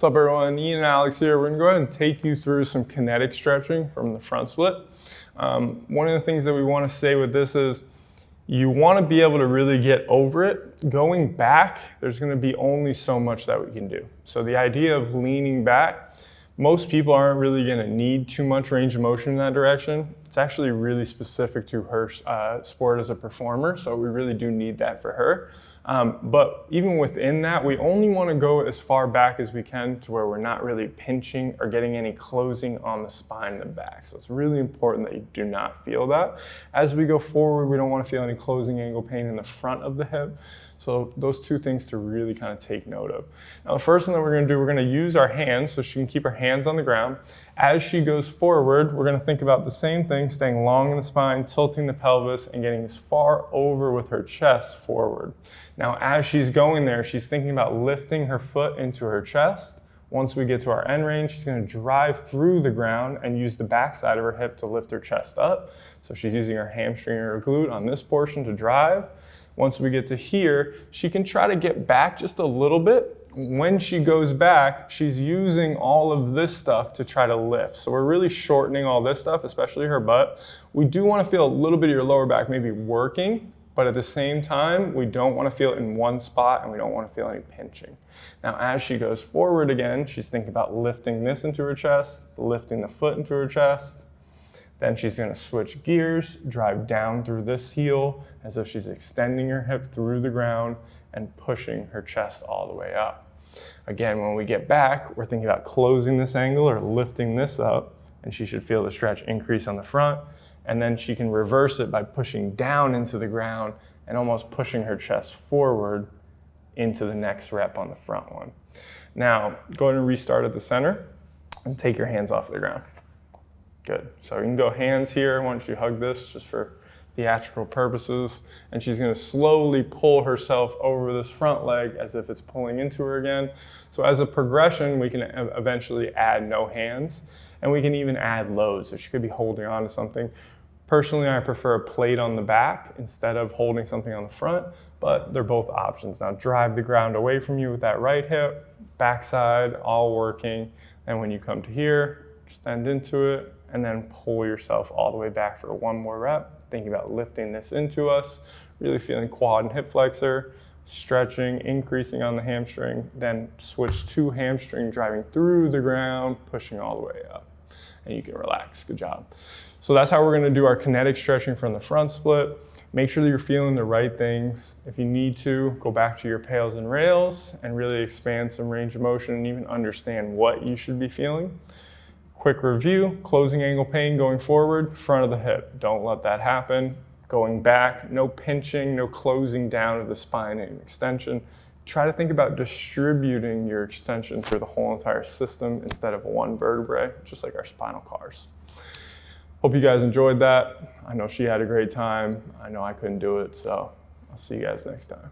What's up everyone, Ian and Alex here. We're gonna go ahead and take you through some kinetic stretching from the front split. One of the things that we wanna say with this is you wanna be able to really get over it. Going back, there's gonna be only so much that we can do. So the idea of leaning back, most people aren't really gonna need too much range of motion in that direction. It's actually really specific to her sport as a performer, so we really do need that for her. But even within that, we only want to go as far back as we can to where we're not really pinching or getting any closing on the spine and the back. So it's really important that you do not feel that. As we go forward, we don't want to feel any closing angle pain in the front of the hip. So those two things to really kind of take note of. Now the first one that we're going to do, we're going to use our hands so she can keep her hands on the ground. As she goes forward, we're going to think about the same thing, staying long in the spine, tilting the pelvis, and getting as far over with her chest forward. Now as she's going there, she's thinking about lifting her foot into her chest. Once we get to our end range, she's going to drive through the ground and use the backside of her hip to lift her chest up. So she's using her hamstring or her glute on this portion to drive. Once we get to here, she can try to get back just a little bit. When she goes back, she's using all of this stuff to try to lift. So we're really shortening all this stuff, especially her butt. We do want to feel a little bit of your lower back maybe working, but at the same time, we don't want to feel it in one spot and we don't want to feel any pinching. Now, as she goes forward again, she's thinking about lifting this into her chest, lifting the foot into her chest. Then she's going to switch gears, drive down through this heel as if she's extending her hip through the ground and pushing her chest all the way up. Again, when we get back, we're thinking about closing this angle or lifting this up, and she should feel the stretch increase on the front. And then she can reverse it by pushing down into the ground and almost pushing her chest forward into the next rep on the front one. Now, go ahead and restart at the center and take your hands off the ground. Good. So you can go hands here. Why don't you hug this just for theatrical purposes. And she's going to slowly pull herself over this front leg as if it's pulling into her again. So as a progression, we can eventually add no hands. And we can even add lows. So she could be holding on to something. Personally, I prefer a plate on the back instead of holding something on the front. But they're both options. Now drive the ground away from you with that right hip, backside, all working. And when you come to here, extend into it. And then pull yourself all the way back for one more rep. Thinking about lifting this into us, really feeling quad and hip flexor, stretching, increasing on the hamstring, then switch to hamstring, driving through the ground, pushing all the way up. And you can relax, good job. So that's how we're gonna do our kinetic stretching from the front split. Make sure that you're feeling the right things. If you need to, go back to your pails and rails and really expand some range of motion and even understand what you should be feeling. Quick review, closing angle pain going forward, front of the hip. Don't let that happen. Going back, no pinching, no closing down of the spine and extension. Try to think about distributing your extension through the whole entire system instead of one vertebrae, just like our spinal cars. Hope you guys enjoyed that. I know she had a great time. I know I couldn't do it, so I'll see you guys next time.